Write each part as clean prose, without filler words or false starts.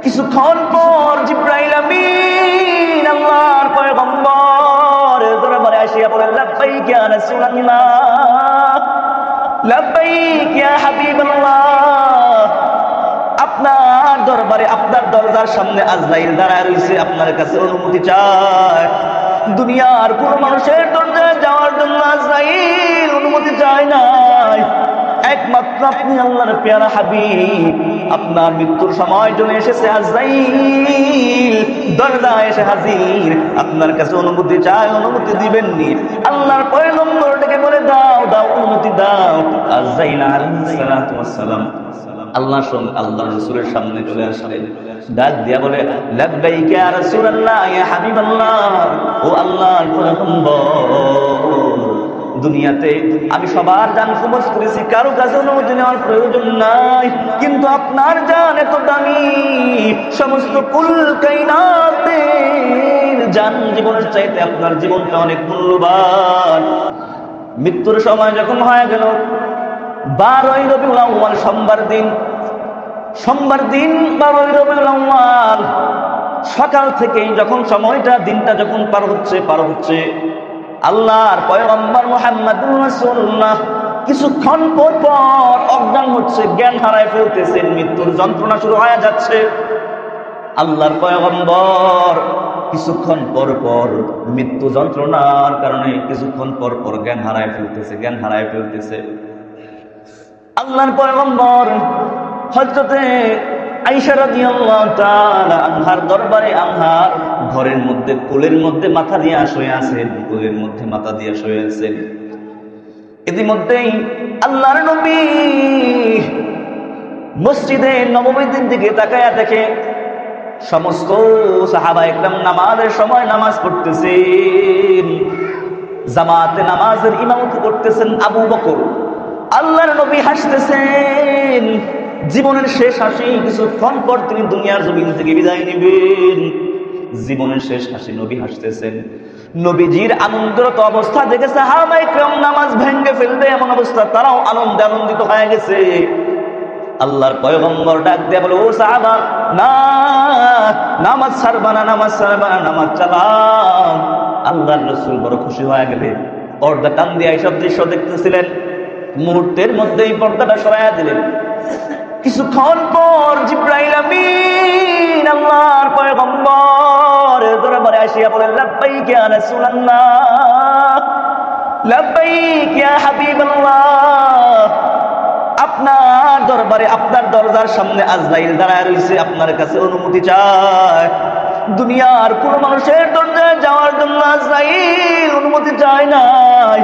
কিছুক্ষণ পর জিবরাইল আমিন আল্লাহর পয়গম্বর দরবারে আসিয়া বলেন, লাব্বাইক ইয়া রাসূলুল্লাহ, লাব্বাইক ইয়া হাবিবাল্লাহ। আপনার দরবারে, আপনার দরজার সামনে আজরাইল দাঁড়ায় রয়েছে, আপনার কাছে অনুমতি চায়। দুনিয়ার কোন মানুষের দরজায় যাওয়ার জন্য আজরাইল অনুমতি চায় নাই, একমাত্র আপনি আল্লাহর পেয়ারা হাবিব। আপনার মৃত্যুর সময় চলে এসেছে, আজরাইল দরজায় এসে হাজির, আপনার কাছে অনুমতি চায়, অনুমতি দিবেননি। আল্লাহর পয়গম্বর ডেকে বলে, দাও দাও, অনুমতি দাও। আজরাইল আলাইহিস সালাতু ওয়াস সালাম আল্লাহ রাসূলের সামনে চলে আসলেন, ডাক দিয়া বলে, লাব্বাইক ইয়া রাসূলুল্লাহ, ইয়া হাবিবাল্লাহ, ও আল্লাহর পয়গম্বর, দুনিয়াতে আমি সবার জান কবজ করেছি, কারো কাছে অনুমতি নেওয়ার প্রয়োজন নাই, কিন্তু আপনার জান এত দামি, সমস্ত কুল কায়নাতের জান জীবনের চাইতে আপনার জীবনটা অনেক মূল্যবান। মৃত্যুর সময় যখন হয়ে গেল 12ই রবিউল আউয়াল, সোমবার দিন 12ই রবিউল আউয়াল, সকাল থেকেই যখন সময়টা, দিনটা যখন পার হচ্ছে, আল্লাহর পয়গম্বর মুহাম্মদুর রাসূলুল্লাহ কিছুক্ষণ পর পর অজ্ঞান হচ্ছে, জ্ঞান হারায় ফেলতেছেন, মৃত্যুর যন্ত্রণা শুরু হয়ে যাচ্ছে। আল্লাহর পয়গম্বর কিছুক্ষণ পর পর মৃত্যু যন্ত্রণার কারণে কিছুক্ষণ পর পর জ্ঞান হারায় ফেলতেছে। আল্লাহর পয়গম্বর হযরতে আয়েশা রাদিয়াল্লাহু তাআলা আনহার দরবারে, আনহার ঘরের মধ্যে, কোলের মধ্যে মাথা দিয়ে শুয়ে আছেন, কোলের মধ্যে মাথা দিয়ে শুয়ে আছেন। ইতিমধ্যেই আল্লাহর নবী মসজিদে নববীর দিকে তাকায়া দেখে সমস্ত সাহাবা একরাম নামাজের সময় নামাজ পড়তেছেন, জামাতে নামাজের ইমামতি করতেছেন আবু বকর। আল্লাহর নবী হাসতেছেন, জীবনের শেষ হাসি, কিছুক্ষণ পর তিনি দুনিয়ার জমিন থেকে বিদায় নেবেন, জীবনের শেষ হাসি নবী হাসতেছেন। নবীজির আনন্দরত অবস্থা দেখে সাহাবায়ে কেরাম নামাজ ভেঙে ফেলবে এমন অবস্থা, তারাও আনন্দিত হয়ে গেছে। আল্লাহর পয়গম্বর ডাক দিয়ে বলে, ও সাহাবা, না, নামাজ ছাড়বা না, নামাজ চালাও। আল্লাহর রাসূল বড় খুশি হয়ে গেলেন, পর্দা টান দিয়ে এইসব দৃশ্য দেখতেছিলেন, মুহূর্তের মধ্যেই পর্দাটা সরাইয়া দিলেন। কিছুক্ষণ পর জিবরাইল আমিন আল্লাহর পয়গম্বর দরবারে আসিয়া বলেন, লাব্বাইক ইয়া রাসূলুল্লাহ, লাব্বাইক ইয়া হাবিবাল্লাহ। আপনার দরবারে, আপনার দরজার সামনে আজরাইল দাঁড়ায় রয়েছে, আপনার কাছে অনুমতি চায়। দুনিয়ার কোন মানুষের দরজায় যাওয়ার জন্য আজরাইল অনুমতি চায় নাই,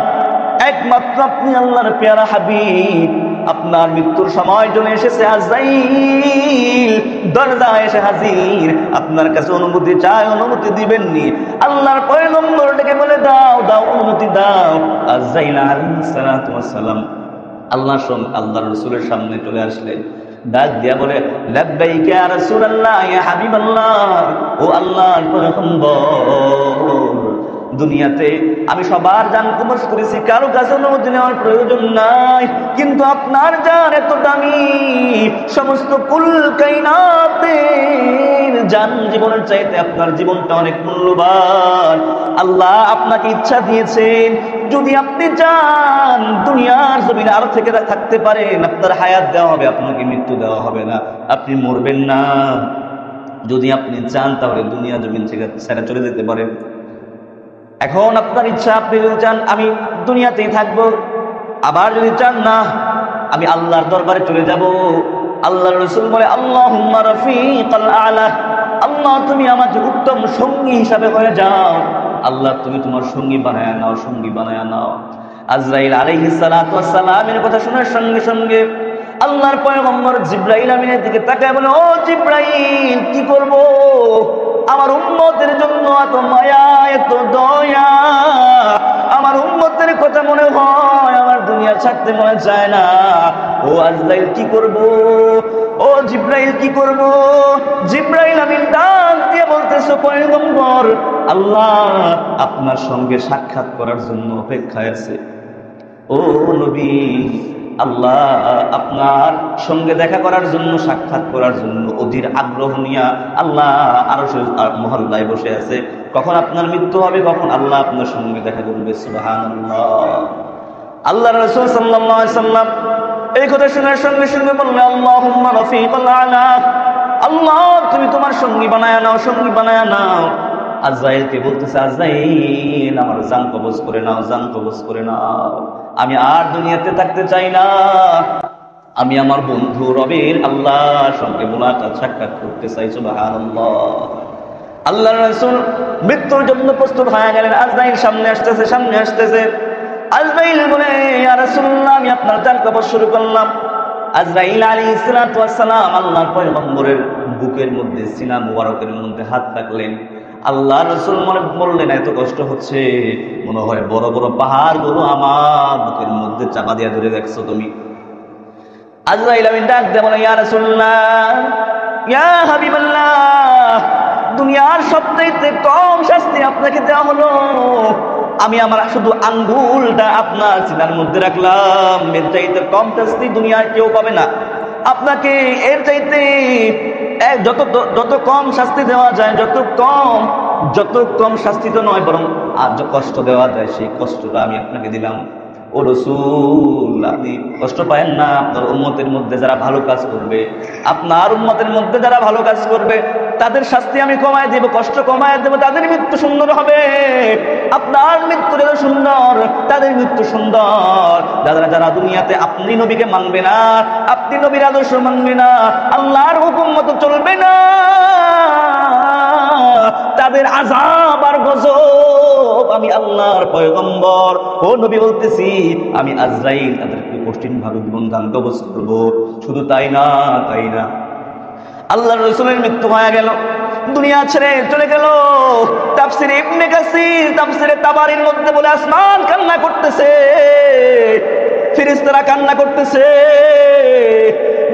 একমাত্র আপনি আল্লাহর পেয়ারা হাবিব। আপনার মৃত্যুর সময় চলে এসেছে, আজরাইল দরজায় এসে হাজির, আপনার কাছে অনুমতি চায়, অনুমতি দিবেননি। আল্লাহর পয়গম্বর ডেকে বলে, দাও দাও, অনুমতি দাও। আজরাইল আলাইহিস সালাতু ওয়াস সালাম আল্লাহর রাসূলের সামনে চলে আসলেন, ডাক দিয়া বলে, লাব্বাইক ইয়া রাসূলুল্লাহ, ইয়া হাবিবাল্লাহ, ও আল্লাহর পয়গম্বর, দুনিয়াতে আমি সবার জান কবজ করেছি, কারো কাছে অনুমতি নেওয়ার প্রয়োজন নাই, কিন্তু আপনার জান এত দামি, সমস্ত কুল কায়নাতের জান জীবনের চাইতে আপনার জীবনটা অনেক মূল্যবান। আল্লাহ আপনাকে ইচ্ছা দিয়েছেন, যদি আপনি চান দুনিয়ার জমিনে আরো থেকে থাকতে পারেন, আপনার হায়াত দেওয়া হবে, আপনাকে মৃত্যু দেওয়া হবে না, আপনি মরবেন না। যদি আপনি চান তাহলে দুনিয়া জমিন থেকে ছেড়ে চলে যেতে পারেন। এখন আপনার ইচ্ছা, আপনি যদি চান আমি দুনিয়াতেই থাকবো, আবার যদি চান না আমি আল্লাহর দরবারে চলে যাব। আল্লাহর রাসূল বলে, আল্লাহুম্মা রাফিকাল আ'লা, আল্লাহ তুমি আমাকে উত্তম সঙ্গী হিসাবে হয়ে যাও, আল্লাহ তুমি তোমার সঙ্গী বানায়া নাও। আজরাইল আলাইহিস সালাতু ওয়াস সালামের কথা শোনার সঙ্গে সঙ্গে আল্লাহর পয়গম্বর জিবরাইল আমিনের দিকে তাকায় বলে, ও জিবরাইল, কি করব? আমার উম্মতের জন্য এত মায়া, এত দয়া, আমার উম্মতের কথা মনে হয়, আমার দুনিয়া ছাড়তে মনে চায় না। ও আজরাইল কি করব? ও জিবরাইল কি করব? জিবরাইল আমিন ডাক দিয়ে বলতেছে, পয়গম্বর, আল্লাহ আপনার সঙ্গে সাক্ষাৎ করার জন্য অপেক্ষায় আছে। ও নবী, আল্লাহ আপনার সঙ্গে দেখা করার জন্য, সাক্ষাৎ করার জন্য অধীর আগ্রহ নিয়া আল্লাহ আরশের মহল্লায় বসে আছে। কখন আপনার মৃত্যু হবে, কখন আল্লাহ আপনার সঙ্গে দেখা করবে। সুবহানাল্লাহ। আল্লাহ রাসূল সাল্লাল্লাহু আলাইহি ওয়াসাল্লাম এই কথা শোনার সঙ্গে সঙ্গে বললেন, আল্লাহুম্মা রাফিকাল আলা, আল্লাহ তুমি তোমার সঙ্গী বানায়া নাও, সঙ্গী বানায়া নাও। আজরাইলকে বলতেছে, আজরাইল আমার জান কবজ করে নাও, জান কবজ করে নাও। আমি আর দুনিয়াতে থাকতে চাই না, আমি আমার বন্ধু রবের আল্লাহর সঙ্গে মুলাকাত সাক্ষাৎ করতে চাই। সুবহানাল্লাহ। আল্লাহর রাসূল মৃত্যুর জন্য প্রস্তুত হয়ে গেলেন। আজরাইল সামনে আসতেছে, সামনে আসতেছে। আজরাইল বলে, ইয়া রাসূলুল্লাহ আমি আপনার জান কবজ শুরু করলাম। আজরাইল আলাইহিস সালাতু ওয়াস সালাম আল্লাহর পয়গম্বরের বুকের মধ্যে, সিনা মুবারকের মধ্যে হাত রাখলেন। আল্লাহ রাসূল মনে বললেন, এত কষ্ট হচ্ছে, মনে হয় বড় বড় পাহাড়গুলো আমার বুকের মধ্যে চাপা দিয়ে ধরে রাখছো তুমি। আজরাইল আমি ডাক দিয়ে বলে, ইয়া রাসূলুল্লাহ, ইয়া হাবিবাল্লাহ, দুনিয়ার সবচেয়ে কম শাস্তি আপনাকে দেওয়া হলো। আমি আমার শুধু আঙ্গুলটা আপনার সিনার মধ্যে রাখলাম, এর চাইতে কম শাস্তি দুনিয়ার কেউ পাবে না। আপনাকে এর চাইতে যত কম শাস্তি দেওয়া যায়, যত কম শাস্তি তো নয়, বরং আর যে কষ্ট দেওয়া যায় সেই কষ্টটা আমি আপনাকে দিলাম। ও রাসূল, আপনি কষ্ট পায়েন না। আপনার উম্মতের মধ্যে যারা ভালো কাজ করবে, আপনার উম্মতের মধ্যে যারা ভালো কাজ করবে তাদের শাস্তি আমি কমায় দেব, কষ্ট কমায় দেব, তাদের মৃত্যু সুন্দর হবে। আপনার মৃত্যু যত সুন্দর, তাদের মৃত্যু সুন্দর। যারা দুনিয়াতে আপনি নবীকে মানবে না, আপনি নবীর আদর্শ মানবে না, আল্লাহর হুকুম মতো চলবে না, তাদের আযাব আর গজব আমি আল্লাহর পয়গম্বর ও নবী বলতেছি, আমি আজরাইল তাদেরকে কঠিন ভাবে জীবনদান কবজ করব। শুধু তাই না, আল্লাহর রাসূলের মৃত্যু হয়ে গেল, দুনিয়া ছেড়ে চলে গেল। তাফসীরে ইবনে কাসির, তাফসীরে তাবারির মধ্যে বলে, আসমান কান্না করতেছে, ফেরেশতারা কান্না করতেছে,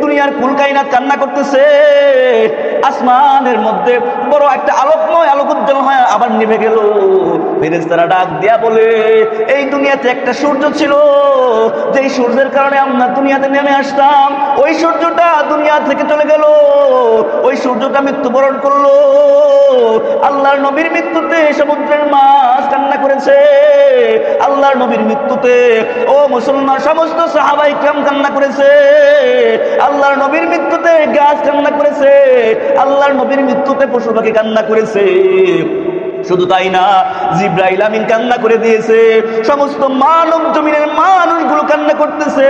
দুনিয়ার কুল কায়নাত কান্না করতেছে। আসমানের মধ্যে বড় একটা আলোকময়, আলোক উজ্জ্বল হয়, আবার নিভে গেল। ফেরেশতারা ডাক দিয়া বলে, এই দুনিয়াতে একটা সূর্য ছিল, যেই সূর্যের কারণে আমরা দুনিয়াতে নেমে আসতাম, ওই সূর্যটা দুনিয়া থেকে চলে গেল, ওই সূর্যটা মৃত্যুবরণ করলো। আল্লাহর নবীর মৃত্যুতে সমুদ্রের মাছ কান্না করেছে, আল্লাহর নবীর মৃত্যুতে ও মুসলমান সমস্ত সাহাবায়ে কিরাম কান্না করেছে, আল্লাহর নবীর মৃত্যুতে গাছ কান্না করেছে, আল্লাহর নবীর মৃত্যুতে পশু পাখি কান্না করেছে। শুধু তাই না, জিবরাইল আমিন কান্না করে দিয়েছে, সমস্ত মানব জমিনের মানুষগুলো কান্না করতেছে,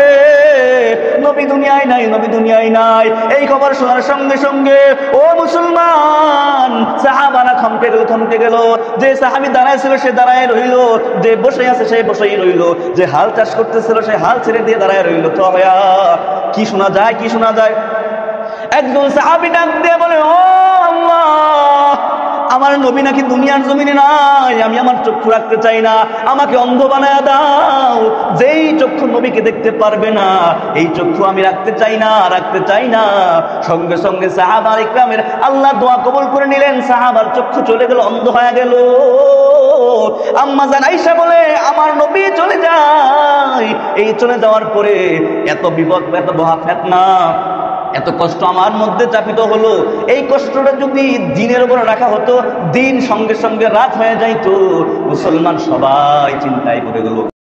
নবী দুনিয়ায় নাই, নবী দুনিয়ায় নাই। এই খবর শোনার সঙ্গে সঙ্গে ও মুসলমান সাহাবারা থমকে গেল। যে সাহাবী দাঁড়ায় ছিল সে দাঁড়ায় রইল, যে বসে আছে সে বসেই রইল, যে হাল চাষ করতেছিল সে হাল ছেড়ে দিয়ে দাঁড়ায় রইল। তো কি শোনা যায়, কি শোনা যায়? একজন সাহাবী ডাক দিয়ে বলে, ও আল্লাহ, আমার নবী নাকি দুনিয়ার জমিনে নাই, আমি আমার চক্ষু রাখতে চাই না, আমাকে অন্ধ বানায় দাও, যেই চক্ষু নবীকে দেখতে পারবে না এই চক্ষু আমি রাখতে চাই না। সঙ্গে সঙ্গে সাহাবায়ে ইকরামের আল্লাহ দোয়া কবুল করে নিলেন, সাহাবার চক্ষু চলে গেল, অন্ধ হয়ে গেল। আম্মা জান আয়েশা বলে, আমার নবী চলে যায়, এই চলে যাওয়ার পরে এত বিপদ, এত বহা ফেতনা, এত কষ্ট আমার মধ্যে চাপিত হলো। এই কষ্টটা যদি দিনের উপর রাখা হতো, দিন সঙ্গে সঙ্গে রাত হয়ে যাইতো, মুসলমান সবাই চিন্তায় পড়ে গেল।